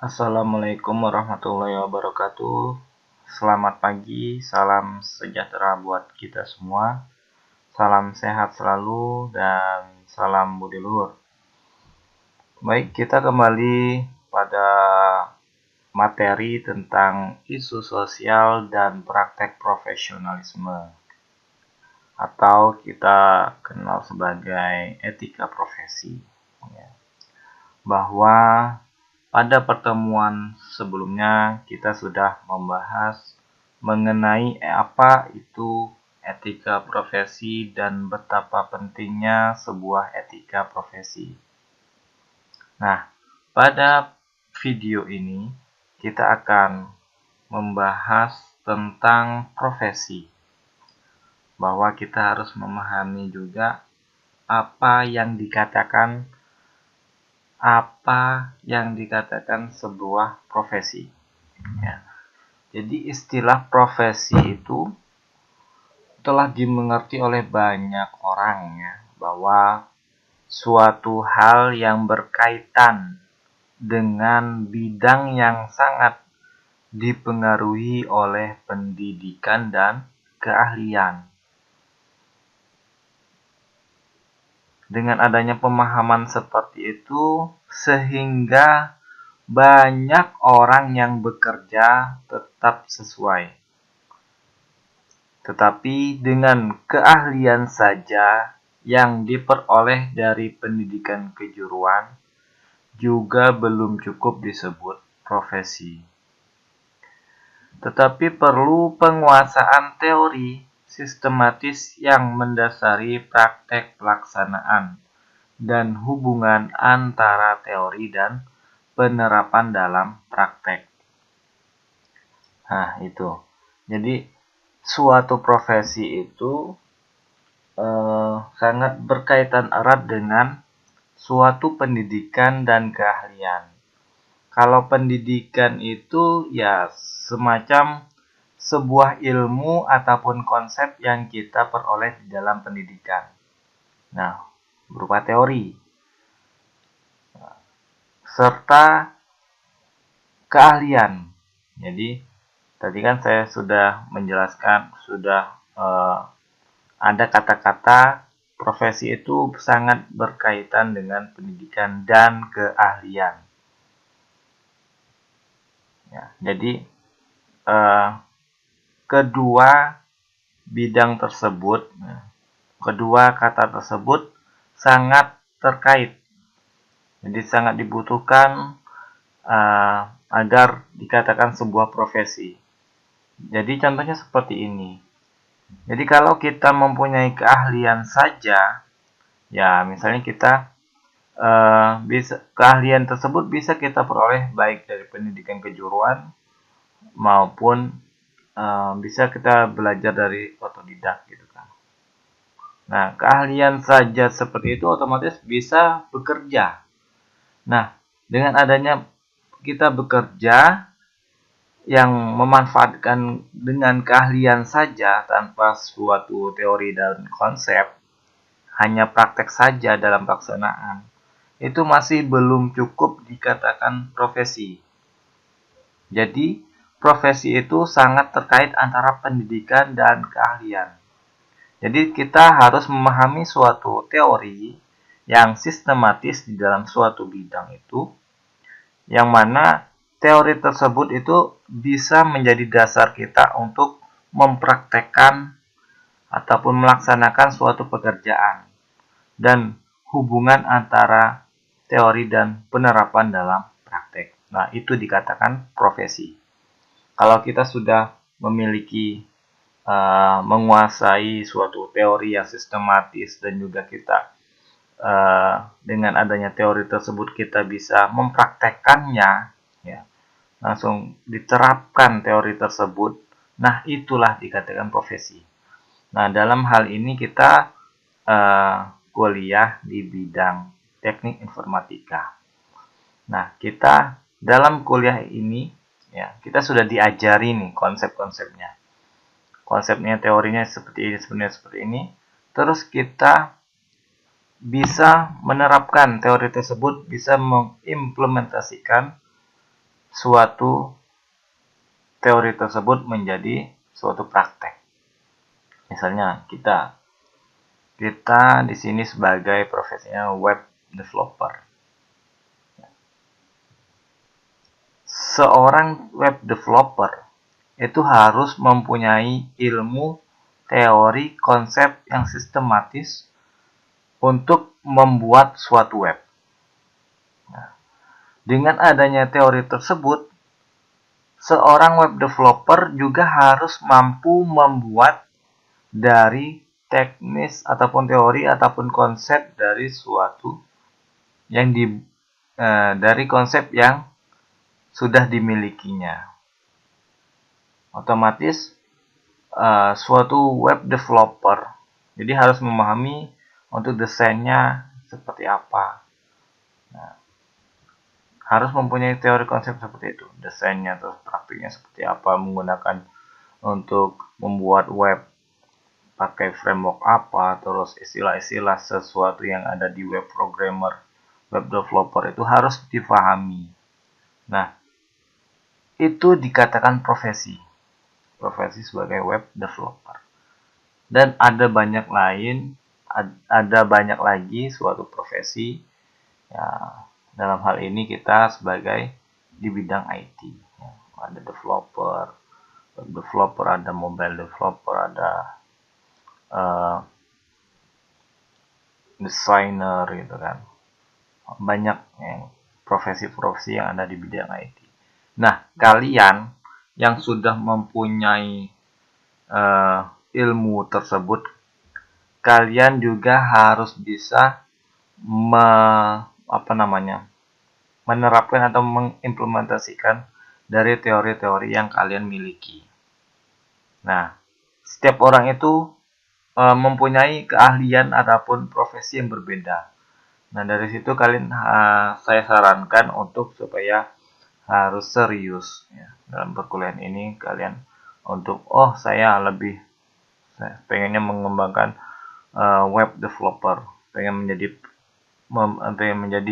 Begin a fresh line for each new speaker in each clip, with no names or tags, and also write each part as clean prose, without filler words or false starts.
Assalamualaikum warahmatullahi wabarakatuh. Selamat pagi, salam sejahtera buat kita semua. Salam sehat selalu dan salam budi luhur. Baik, kita kembali pada materi tentang isu sosial dan praktek profesionalisme, atau kita kenal sebagai etika profesi. Bahwa pada pertemuan sebelumnya kita sudah membahas mengenai apa itu etika profesi dan betapa pentingnya sebuah etika profesi. Nah, pada video ini kita akan membahas tentang profesi. Bahwa kita harus memahami juga apa yang dikatakan sebuah profesi. Ya. Jadi istilah profesi itu telah dimengerti oleh banyak orang, ya, bahwa suatu hal yang berkaitan dengan bidang yang sangat dipengaruhi oleh pendidikan dan keahlian. Dengan adanya pemahaman seperti itu, sehingga banyak orang yang bekerja tetap sesuai. Tetapi dengan keahlian saja yang diperoleh dari pendidikan kejuruan juga belum cukup disebut profesi. Tetapi perlu penguasaan teori sistematis yang mendasari praktek pelaksanaan dan hubungan antara teori dan penerapan dalam praktek. Nah, itu. Jadi, suatu profesi itu sangat berkaitan erat dengan suatu pendidikan dan keahlian. Kalau pendidikan itu ya semacam sebuah ilmu ataupun konsep yang kita peroleh di dalam pendidikan. Nah, berupa teori. Serta keahlian. Jadi, tadi kan saya sudah menjelaskan, ada kata-kata profesi itu sangat berkaitan dengan pendidikan dan keahlian. Ya, jadi kedua bidang tersebut, kedua kata tersebut sangat terkait. Jadi sangat dibutuhkan agar dikatakan sebuah profesi. Jadi contohnya seperti ini. Jadi kalau kita mempunyai keahlian saja, ya misalnya kita keahlian tersebut bisa kita peroleh baik dari pendidikan kejuruan maupun bisa kita belajar dari otodidak gitu kan. Nah, keahlian saja seperti itu otomatis bisa bekerja. Nah, dengan adanya kita bekerja yang memanfaatkan dengan keahlian saja tanpa suatu teori dan konsep, hanya praktek saja dalam pelaksanaan, itu masih belum cukup dikatakan profesi. Jadi, profesi itu sangat terkait antara pendidikan dan keahlian. Jadi, kita harus memahami suatu teori yang sistematis di dalam suatu bidang itu, yang mana teori tersebut itu bisa menjadi dasar kita untuk mempraktekkan ataupun melaksanakan suatu pekerjaan dan hubungan antara teori dan penerapan dalam praktek. Nah, itu dikatakan profesi. Kalau kita sudah memiliki menguasai suatu teori yang sistematis dan juga kita dengan adanya teori tersebut kita bisa mempraktekkannya, ya, langsung diterapkan teori tersebut. Nah, itulah dikatakan profesi. Nah, dalam hal ini kita kuliah di bidang teknik informatika. Nah, kita dalam kuliah ini, ya, kita sudah diajari nih konsep-konsepnya. Konsepnya, teorinya sebenarnya seperti ini. Terus kita bisa menerapkan teori tersebut, bisa mengimplementasikan suatu teori tersebut menjadi suatu praktek. Misalnya kita di sini sebagai profesinya web developer. Seorang web developer itu harus mempunyai ilmu teori konsep yang sistematis untuk membuat suatu web. Nah, dengan adanya teori tersebut, seorang web developer juga harus mampu membuat dari teknis ataupun teori ataupun konsep dari suatu yang dari konsep yang sudah dimilikinya. Otomatis suatu web developer jadi harus memahami untuk desainnya seperti apa. Nah, harus mempunyai teori konsep seperti itu, desainnya terus praktiknya seperti apa, menggunakan untuk membuat web pakai framework apa, terus istilah-istilah sesuatu yang ada di web programmer, web developer itu harus difahami. Nah, itu dikatakan profesi sebagai web developer. Dan ada banyak lagi suatu profesi ya. Dalam hal ini kita sebagai di bidang IT ya. Ada developer, web developer, ada mobile developer, ada designer gitu kan. Banyak profesi-profesi yang ada di bidang IT. Nah, kalian yang sudah mempunyai ilmu tersebut, kalian juga harus bisa menerapkan atau mengimplementasikan dari teori-teori yang kalian miliki. Nah, setiap orang itu mempunyai keahlian ataupun profesi yang berbeda. Nah, dari situ saya sarankan untuk supaya harus serius ya. Dalam perkuliahan ini kalian untuk saya pengennya mengembangkan web developer, pengen menjadi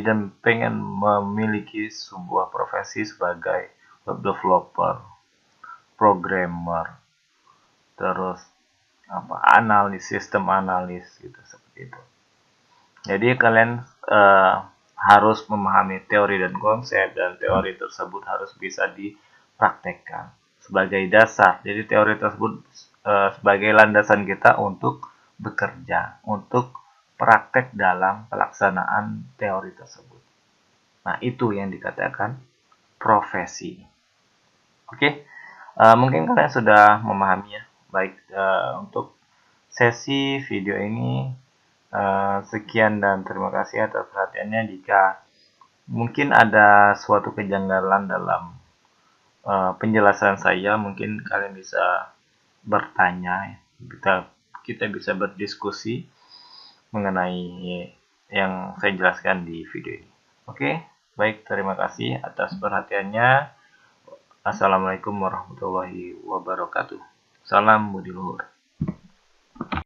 dan pengen memiliki sebuah profesi sebagai web developer, programmer, terus sistem analis gitu seperti itu. Jadi kalian harus memahami teori dan konsep, dan teori tersebut harus bisa dipraktekkan sebagai dasar. Jadi teori tersebut sebagai landasan kita untuk bekerja, untuk praktek dalam pelaksanaan teori tersebut. Nah, itu yang dikatakan profesi. Oke, mungkin kalian sudah memahami ya. Baik, untuk sesi video ini sekian dan terima kasih atas perhatiannya. Jika mungkin ada suatu kejanggalan dalam penjelasan saya, mungkin kalian bisa bertanya, kita bisa berdiskusi mengenai yang saya jelaskan di video ini. Oke, baik, terima kasih atas perhatiannya. Assalamualaikum warahmatullahi wabarakatuh. Salam budi luhur.